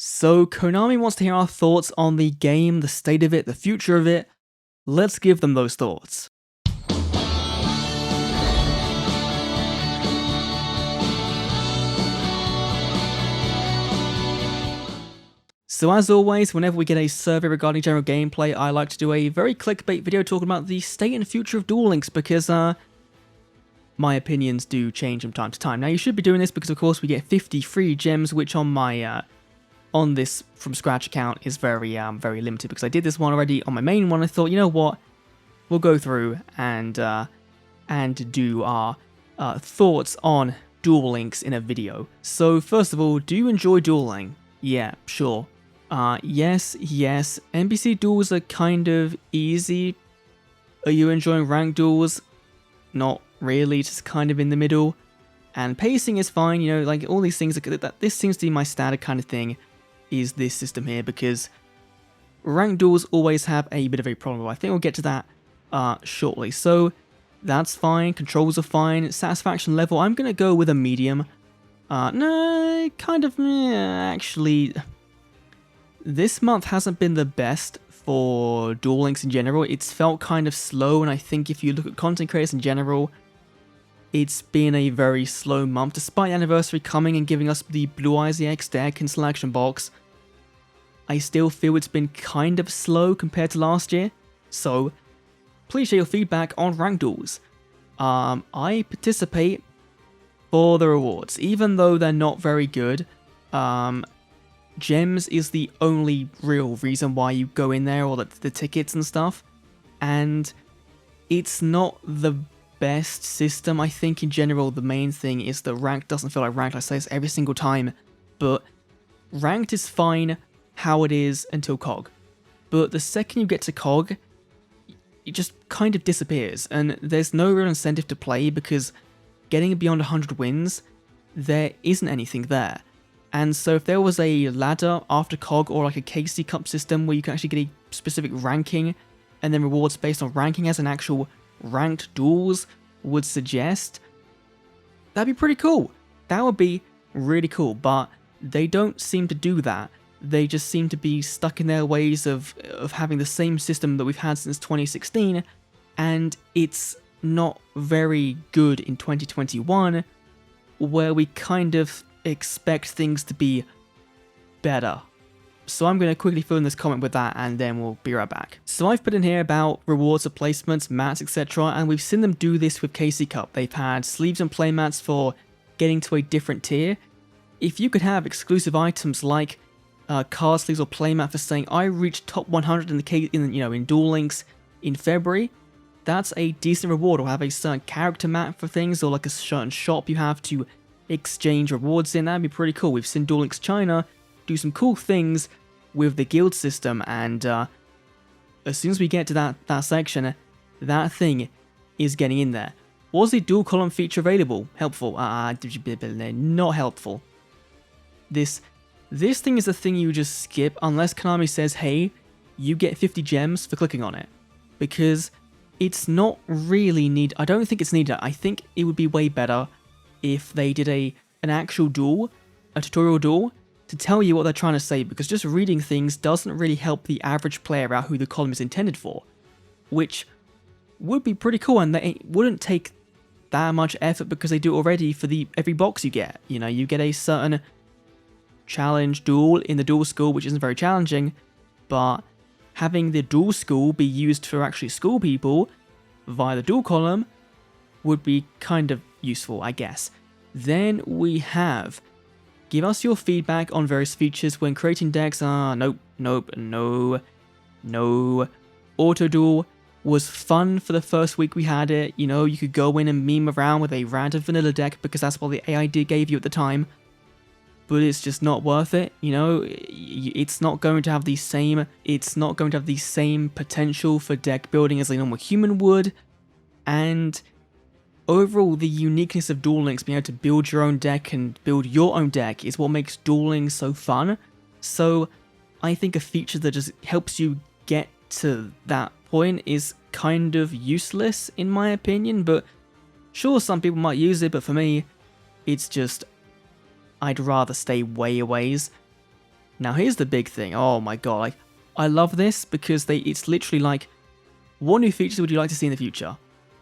So Konami wants to hear our thoughts on the game, the state of it, the future of it. Let's give them those thoughts. So as always, whenever we get a survey regarding general gameplay, I like to do a very clickbait video talking about the state and future of Duel Links because my opinions do change from time to time. Now you should be doing this because of course we get 50 free gems, which on my on this from scratch account is very limited because I did this one already on my main one. I thought, you know what, we'll go through and do our thoughts on Duel Links in a video. So first of all, do you enjoy dueling? Yeah, sure. Yes. NPC duels are kind of easy. Are you enjoying ranked duels? Not really, just kind of in the middle. And pacing is fine, you know, like all these things. This seems to be my standard kind of thing, is this system here, because ranked duels always have a bit of a problem. I think we'll get to that shortly. So that's fine, controls are fine, satisfaction level, I'm going to go with a medium. No, kind of, actually, this month hasn't been the best for Duel Links in general. It's felt kind of slow, and I think if you look at content creators in general, it's been a very slow month. Despite the anniversary coming and giving us the Blue Eyes EX deck and selection box, I still feel it's been kind of slow compared to last year. So, please share your feedback on ranked duels. I participate for the rewards, even though they're not very good. Gems is the only real reason why you go in there, or the tickets and stuff. And it's not the best system. I think in general the main thing is that ranked doesn't feel like ranked. I say this every single time, but ranked is fine how it is until COG. But the second you get to COG, it just kind of disappears, and there's no real incentive to play because getting beyond 100 wins, there isn't anything there. And so if there was a ladder after COG, or like a KC Cup system where you can actually get a specific ranking and then rewards based on ranking as an actual ranked duels would suggest, that'd be pretty cool. That would be really cool, but they don't seem to do that. They just seem to be stuck in their ways of having the same system that we've had since 2016, and it's not very good in 2021, where we kind of expect things to be better. So I'm going to quickly fill in this comment with that, and then we'll be right back. So I've put in here about rewards for placements, mats, etc., and we've seen them do this with KC Cup. They've had sleeves and playmats for getting to a different tier. If you could have exclusive items like card sleeves or playmat for saying I reached top 100 in Duel Links in February, that's a decent reward. Or have a certain character map for things, or like a certain shop you have to exchange rewards in. That'd be pretty cool. We've seen Duel Links China do some cool things with the guild system, and as soon as we get to that section, that thing is getting in there. Was the dual column feature available? Helpful? Not helpful. This thing is a thing you just skip unless Konami says, hey, you get 50 gems for clicking on it, because it's not really needed. I don't think it's needed. I think it would be way better if they did an actual duel, a tutorial duel, to tell you what they're trying to say, because just reading things doesn't really help the average player out who the column is intended for, which would be pretty cool, and they wouldn't take that much effort because they do it already for every box you get. You know, you get a certain challenge duel in the duel school, which isn't very challenging, but having the duel school be used for actually school people via the duel column would be kind of useful, I guess. Then we have, give us your feedback on various features when creating decks. No. Auto duel was fun for the first week we had it. You know, you could go in and meme around with a random vanilla deck because that's what the AI gave you at the time. But it's just not worth it, you know. It's not going to have the same potential for deck building as a normal human would, and overall the uniqueness of Duel Links, being able to build your own deck and build your own deck, is what makes dueling so fun. So I think a feature that just helps you get to that point is kind of useless in my opinion, but sure, some people might use it, but for me, it's just, I'd rather stay way a ways. Now here's the big thing. Oh my god, like, I love this because it's literally like, what new features would you like to see in the future?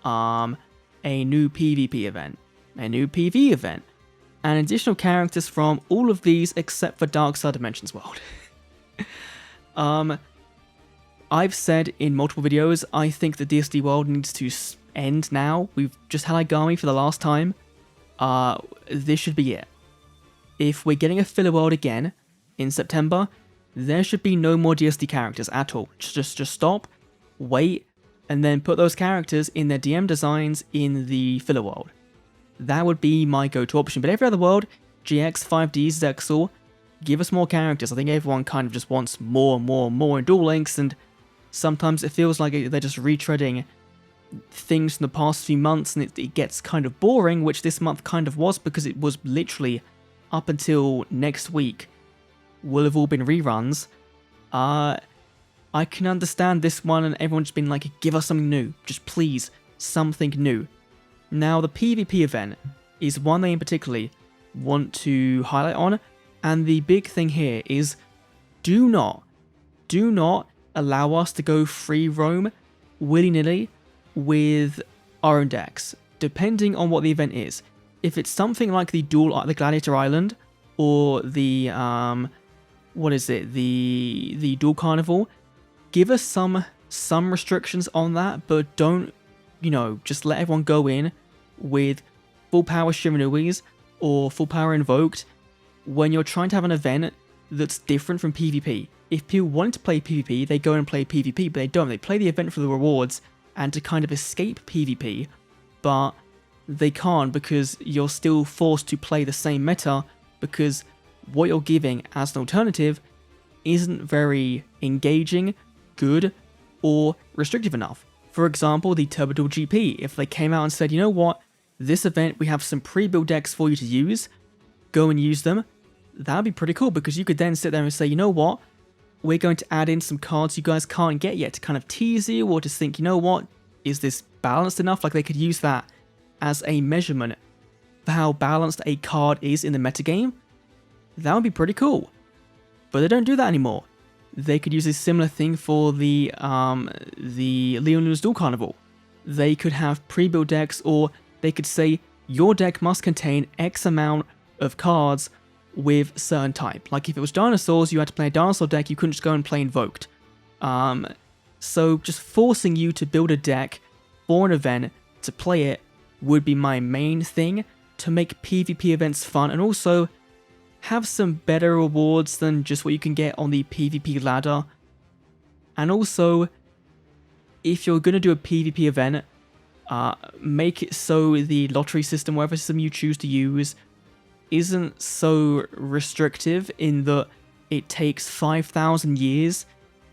A new PvP event, a new PvE event, and additional characters from all of these except for Dark Side Dimensions World. I've said in multiple videos, I think the DSD world needs to end now. We've just had Igami for the last time. This should be it. If we're getting a filler world again in September, there should be no more DSD characters at all. Just stop, wait, and then put those characters in their DM designs in the filler world. That would be my go-to option. But every other world, GX, 5Ds, Zexal, give us more characters. I think everyone kind of just wants more in Duel Links, and sometimes it feels like they're just retreading things from the past few months, and it gets kind of boring, which this month kind of was, because it was literally up until next week will have all been reruns. I can understand this one and everyone's been like, give us something new, just please, something new. Now the PvP event is one they in particularly want to highlight on, and the big thing here is do not allow us to go free roam willy-nilly with our own decks, depending on what the event is. If it's something like the Gladiator Island, or the the Duel Carnival, give us some restrictions on that, but don't, just let everyone go in with full power Shiranuis or full power Invoked when you're trying to have an event that's different from PvP. If people want to play PvP, they go and play PvP, but they don't. They play the event for the rewards and to kind of escape PvP, but they can't because you're still forced to play the same meta because what you're giving as an alternative isn't very engaging, good, or restrictive enough. For example, the Turbo Duel GP, if they came out and said, you know what, this event we have some pre-built decks for you to use, go and use them, that would be pretty cool because you could then sit there and say, you know what, we're going to add in some cards you guys can't get yet to kind of tease you, or to think, you know what, is this balanced enough? Like they could use that as a measurement for how balanced a card is in the metagame. That would be pretty cool. But they don't do that anymore. They could use a similar thing for the Leon's Duel Carnival. They could have pre-built decks, or they could say your deck must contain X amount of cards with certain type. Like if it was dinosaurs, you had to play a dinosaur deck, you couldn't just go and play Invoked. So just forcing you to build a deck for an event to play it would be my main thing to make PvP events fun, and also have some better rewards than just what you can get on the PvP ladder. And also, if you're going to do a PvP event, make it so the lottery system, whatever system you choose to use, isn't so restrictive in that it takes 5,000 years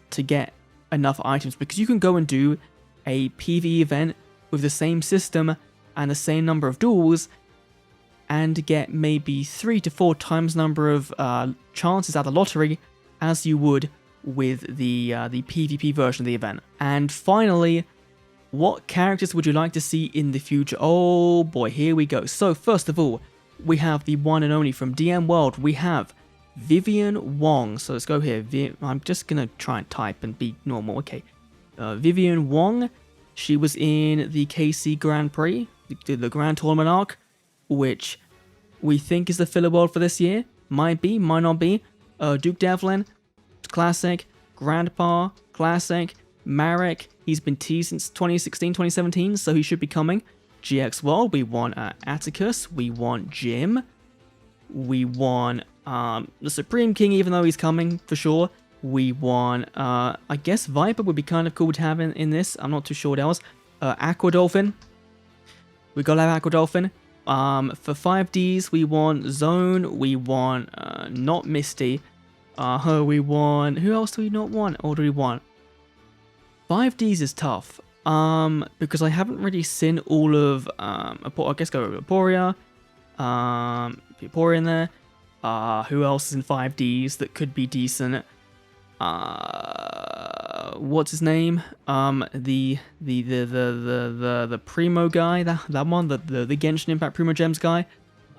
to get enough items, because you can go and do a PvE event with the same system and the same number of duels and get maybe 3 to 4 times number of chances at the lottery as you would with the PvP version of the event. And finally, what characters would you like to see in the future? Oh boy, here we go. So first of all, we have the one and only from DM World. We have Vivian Wong. So let's go here. I'm just going to try and type and be normal. Okay. Vivian Wong. She was in the KC Grand Prix, the Grand Tournament arc, which we think is the filler world for this year. Might be, might not be. Duke Devlin, classic. Grandpa, classic. Marek, he's been teased since 2016, 2017, so he should be coming. GX World, we want Atticus, we want Jim, we want the Supreme King, even though he's coming for sure. We want, I guess Viper would be kind of cool to have in this. I'm not too sure what else. Aqua Dolphin. We gotta have Aqua Dolphin. For 5Ds, we want Zone. We want, not Misty. We want, who else do we not want? Or do we want? 5Ds is tough. Because I haven't really seen all of, I guess go with Aporia. Aporia in there. Who else is in 5Ds that could be decent? What's his name? The Primo guy, that one, the Genshin Impact Primo Gems guy.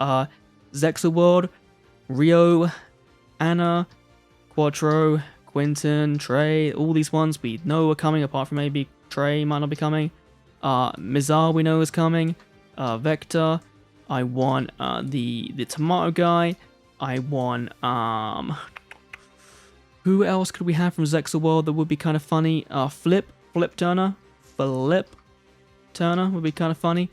Zexal World, Rio, Anna, Quattro, Quinton, Trey, all these ones we know are coming, apart from maybe Trey might not be coming. Mizar we know is coming. Vector. I want the tomato guy. I want who else could we have from Zexal World that would be kind of funny? Flip Turner would be kind of funny.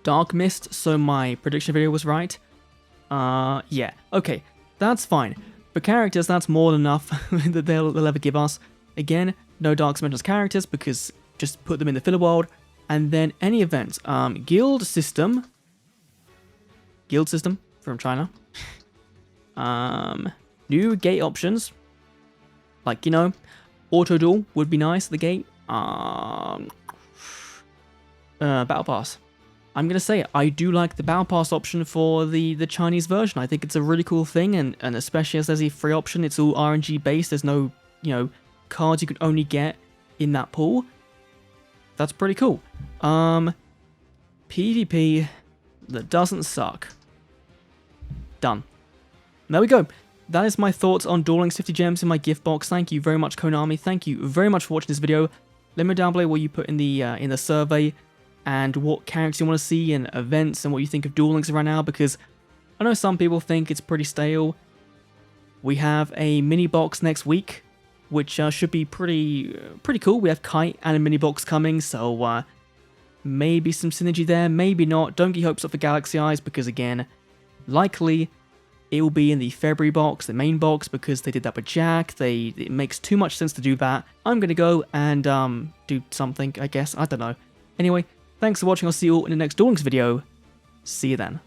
Dark Mist, so my prediction video was right. Yeah, okay, that's fine. For characters, that's more than enough that they'll ever give us. Again, no Dark Dimensions characters because just put them in the filler world. And then any event, guild system from China. New gate options, like, you know, auto duel would be nice at the gate. Battle pass. I'm gonna say it, I do like the battle pass option for the Chinese version. I think it's a really cool thing, and especially as there's a free option, it's all RNG based. There's no, you know, cards you can only get in that pool. That's pretty cool. PvP that doesn't suck. Done. There we go. That is my thoughts on Duel Links 50 gems in my gift box. Thank you very much, Konami. Thank you very much for watching this video. Let me know down below what you put in the survey and what characters you want to see and events and what you think of Duel Links right now, because I know some people think it's pretty stale. We have a mini box next week, which should be pretty cool. We have Kite and a mini box coming, so maybe some synergy there, maybe not. Don't get hopes up for Galaxy Eyes, because again, likely it will be in the February box, the main box, because they did that with Jack. It makes too much sense to do that. I'm gonna go and do something, I guess. I don't know. Anyway, thanks for watching. I'll see you all in the next Duel Links video. See you then.